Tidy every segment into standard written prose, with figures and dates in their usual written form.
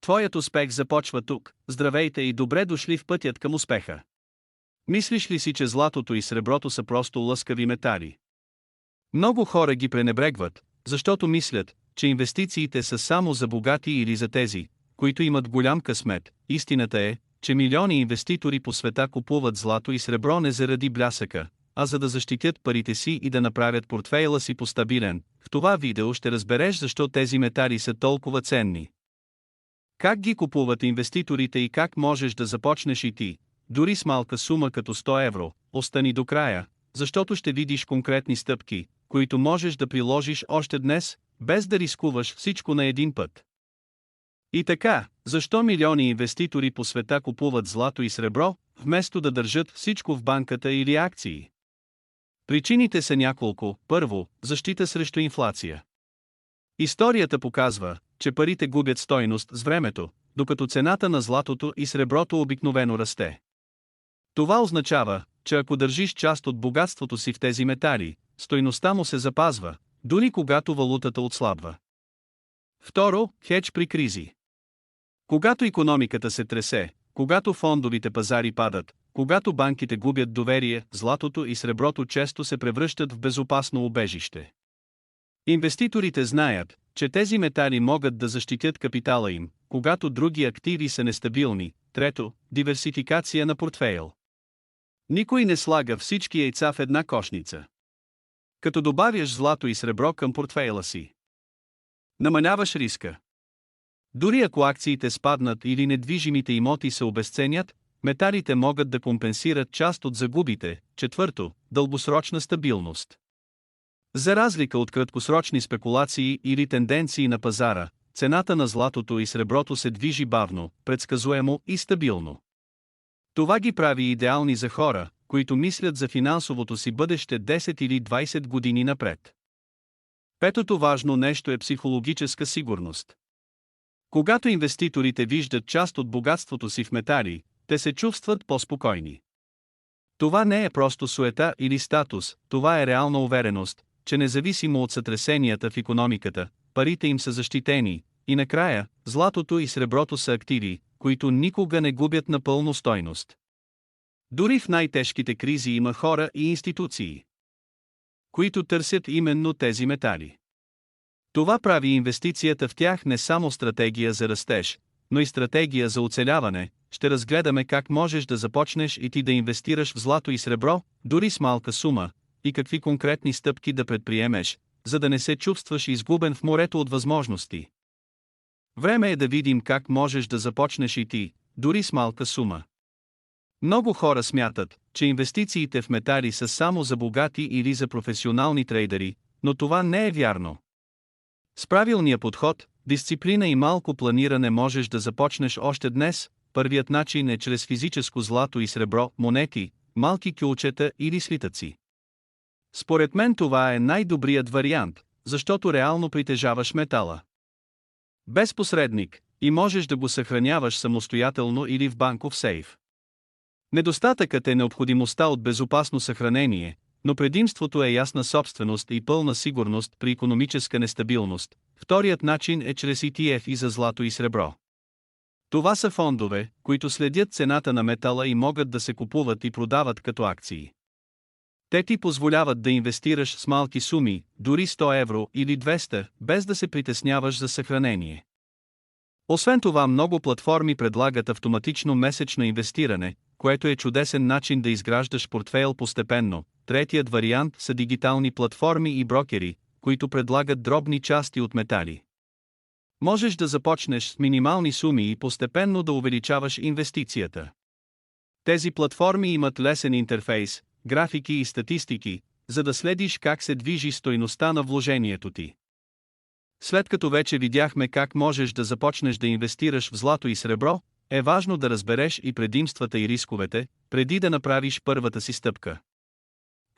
Твоят успех започва тук. Здравейте и добре дошли в пътят към успеха. Мислиш ли си, че златото и среброто са просто лъскави метали? Много хора ги пренебрегват, защото мислят, че инвестициите са само за богати или за тези, които имат голям късмет. Истината е, че милиони инвеститори по света купуват злато и сребро не заради блясъка, а за да защитят парите си и да направят портфейла си по-стабилен. В това видео ще разбереш защо тези метали са толкова ценни. Как ги купуват инвеститорите и как можеш да започнеш и ти, дори с малка сума като 100 евро. Остани до края, защото ще видиш конкретни стъпки, които можеш да приложиш още днес, без да рискуваш всичко на един път. И така, защо милиони инвеститори по света купуват злато и сребро, вместо да държат всичко в банката или акции? Причините са няколко. Първо, защита срещу инфлация. Историята показва, че парите губят стойност с времето, докато цената на златото и среброто обикновено расте. Това означава, че ако държиш част от богатството си в тези метали, стойността му се запазва, дори когато валутата отслабва. Второ, хедж при кризи. Когато икономиката се тресе, когато фондовите пазари падат, когато банките губят доверие, златото и среброто често се превръщат в безопасно убежище. Инвеститорите знаят, че тези метали могат да защитят капитала им, когато други активи са нестабилни. Трето, диверсификация на портфейл. Никой не слага всички яйца в една кошница. Като добавяш злато и сребро към портфейла си, намаляваш риска. Дори ако акциите спаднат или недвижимите имоти се обезценят, металите могат да компенсират част от загубите. Четвърто, дългосрочна стабилност. За разлика от краткосрочни спекулации или тенденции на пазара, цената на златото и среброто се движи бавно, предсказуемо и стабилно. Това ги прави идеални за хора, които мислят за финансовото си бъдеще 10 или 20 години напред. Петото важно нещо е психологическа сигурност. Когато инвеститорите виждат част от богатството си в метали, те се чувстват по-спокойни. Това не е просто суета или статус, това е реална увереност, че независимо от сътресенията в икономиката, парите им са защитени, и накрая, златото и среброто са активи, които никога не губят напълно стойност. Дори в най-тежките кризи има хора и институции, които търсят именно тези метали. Това прави инвестицията в тях не само стратегия за растеж, но и стратегия за оцеляване. Ще разгледаме как можеш да започнеш и ти да инвестираш в злато и сребро, дори с малка сума, и какви конкретни стъпки да предприемеш, за да не се чувстваш изгубен в морето от възможности. Време е да видим как можеш да започнеш и ти, дори с малка сума. Много хора смятат, че инвестициите в метали са само за богати или за професионални трейдери, но това не е вярно. С правилния подход, дисциплина и малко планиране можеш да започнеш още днес. Първият начин е чрез физическо злато и сребро, монети, малки кюлчета или слитъци. Според мен това е най-добрият вариант, защото реално притежаваш метала. Без посредник, и можеш да го съхраняваш самостоятелно или в банков сейф. Недостатъкът е необходимостта от безопасно съхранение, но предимството е ясна собственост и пълна сигурност при икономическа нестабилност. Вторият начин е чрез ETF и за злато и сребро. Това са фондове, които следят цената на метала и могат да се купуват и продават като акции. Те ти позволяват да инвестираш с малки суми, дори 100 евро или 200, без да се притесняваш за съхранение. Освен това, много платформи предлагат автоматично месечно инвестиране, което е чудесен начин да изграждаш портфейл постепенно. Третият вариант са дигитални платформи и брокери, които предлагат дробни части от метали. Можеш да започнеш с минимални суми и постепенно да увеличаваш инвестицията. Тези платформи имат лесен интерфейс, графики и статистики, за да следиш как се движи стойността на вложението ти. След като вече видяхме как можеш да започнеш да инвестираш в злато и сребро, е важно да разбереш и предимствата и рисковете, преди да направиш първата си стъпка.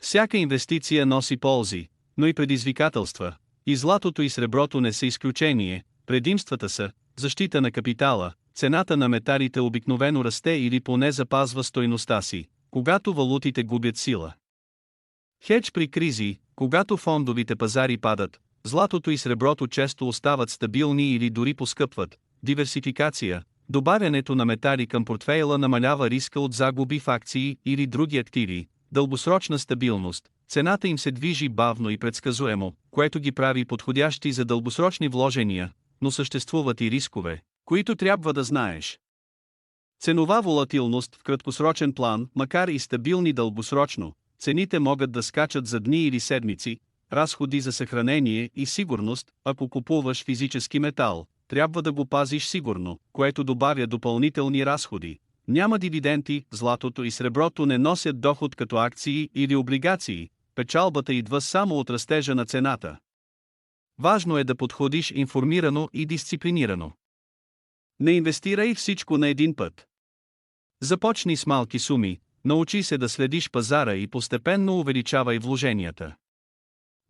Всяка инвестиция носи ползи, но и предизвикателства, и златото и среброто не са изключение. Предимствата са защита на капитала, цената на металите обикновено расте или поне запазва стойността си, когато валутите губят сила. Хедж при кризи, когато фондовите пазари падат, златото и среброто често остават стабилни или дори поскъпват. диверсификация. Добавянето на метали към портфейла намалява риска от загуби в акции или други активи. Дългосрочна стабилност. Цената им се движи бавно и предсказуемо, което ги прави подходящи за дългосрочни вложения, но съществуват и рискове, които трябва да знаеш. Ценова волатилност в краткосрочен план, макар и стабилни дългосрочно, цените могат да скачат за дни или седмици. Разходи за съхранение и сигурност. Ако купуваш физически метал, трябва да го пазиш сигурно, което добавя допълнителни разходи. Няма дивиденти, златото и среброто не носят доход като акции или облигации, печалбата идва само от растежа на цената. Важно е да подходиш информирано и дисциплинирано. Не инвестирай всичко на един път. Започни с малки суми, научи се да следиш пазара и постепенно увеличавай вложенията.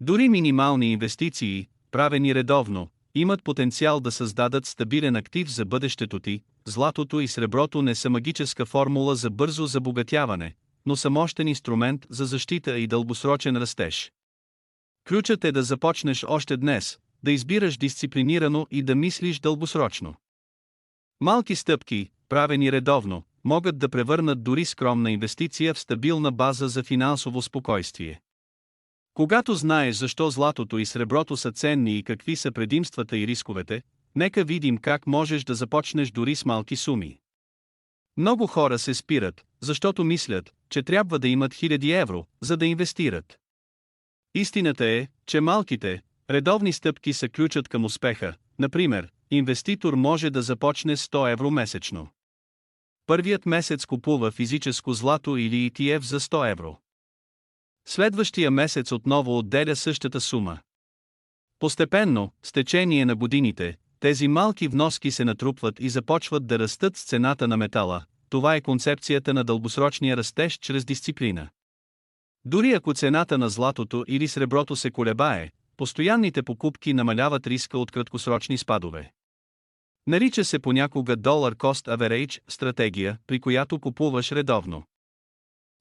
Дори минимални инвестиции, правени редовно, имат потенциал да създадат стабилен актив за бъдещето ти. Златото и среброто не са магическа формула за бързо забогатяване, но са мощен инструмент за защита и дългосрочен растеж. Ключът е да започнеш още днес, да избираш дисциплинирано и да мислиш дългосрочно. Малки стъпки, правени редовно, могат да превърнат дори скромна инвестиция в стабилна база за финансово спокойствие. Когато знаеш защо златото и среброто са ценни и какви са предимствата и рисковете, нека видим как можеш да започнеш дори с малки суми. Много хора се спират, защото мислят, че трябва да имат 1000 евро, за да инвестират. Истината е, че малките, редовни стъпки са ключът към успеха. Например, инвеститор може да започне с 100 евро месечно. Първият месец купува физическо злато или ETF за 100 евро. Следващия месец отново отделя същата сума. Постепенно, с течение на годините, тези малки вноски се натрупват и започват да растат с цената на метала. Това е концепцията на дългосрочния растеж чрез дисциплина. Дори ако цената на златото или среброто се колебае, постоянните покупки намаляват риска от краткосрочни спадове. Нарича се понякога Dollar Cost Average стратегия, при която купуваш редовно.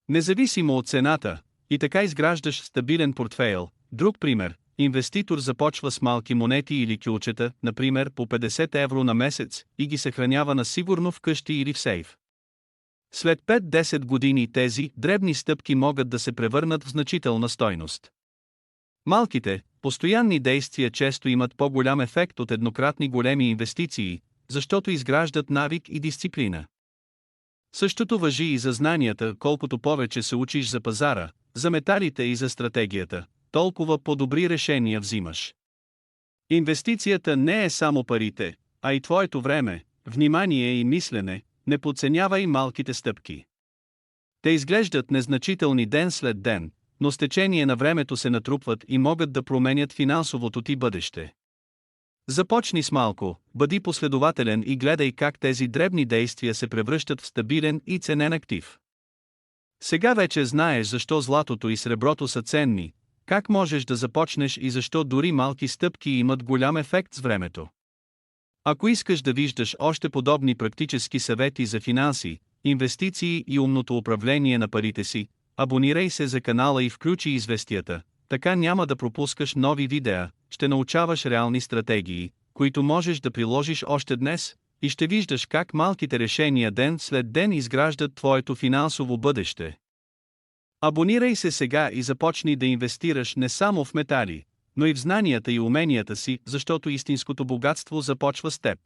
Независимо от цената, и така изграждаш стабилен портфейл. Друг пример, инвеститор започва с малки монети или кюлчета, например по 50 евро на месец, и ги съхранява насигурно вкъщи или в сейф. След 5-10 години тези дребни стъпки могат да се превърнат в значителна стойност. Малките, постоянни действия често имат по-голям ефект от еднократни големи инвестиции, защото изграждат навик и дисциплина. Същото важи и за знанията. Колкото повече се учиш за пазара, за металите и за стратегията, толкова по-добри решения взимаш. Инвестицията не е само парите, а и твоето време, внимание и мислене. Не подценявай малките стъпки. Те изглеждат незначителни ден след ден, но с течение на времето се натрупват и могат да променят финансовото ти бъдеще. Започни с малко, бъди последователен и гледай как тези дребни действия се превръщат в стабилен и ценен актив. Сега вече знаеш защо златото и среброто са ценни, как можеш да започнеш и защо дори малки стъпки имат голям ефект с времето. Ако искаш да виждаш още подобни практически съвети за финанси, инвестиции и умното управление на парите си, абонирай се за канала и включи известията, така няма да пропускаш нови видеа, ще научаваш реални стратегии, които можеш да приложиш още днес, и ще виждаш как малките решения ден след ден изграждат твоето финансово бъдеще. Абонирай се сега и започни да инвестираш не само в метали, но и в знанията и уменията си, защото истинското богатство започва с теб.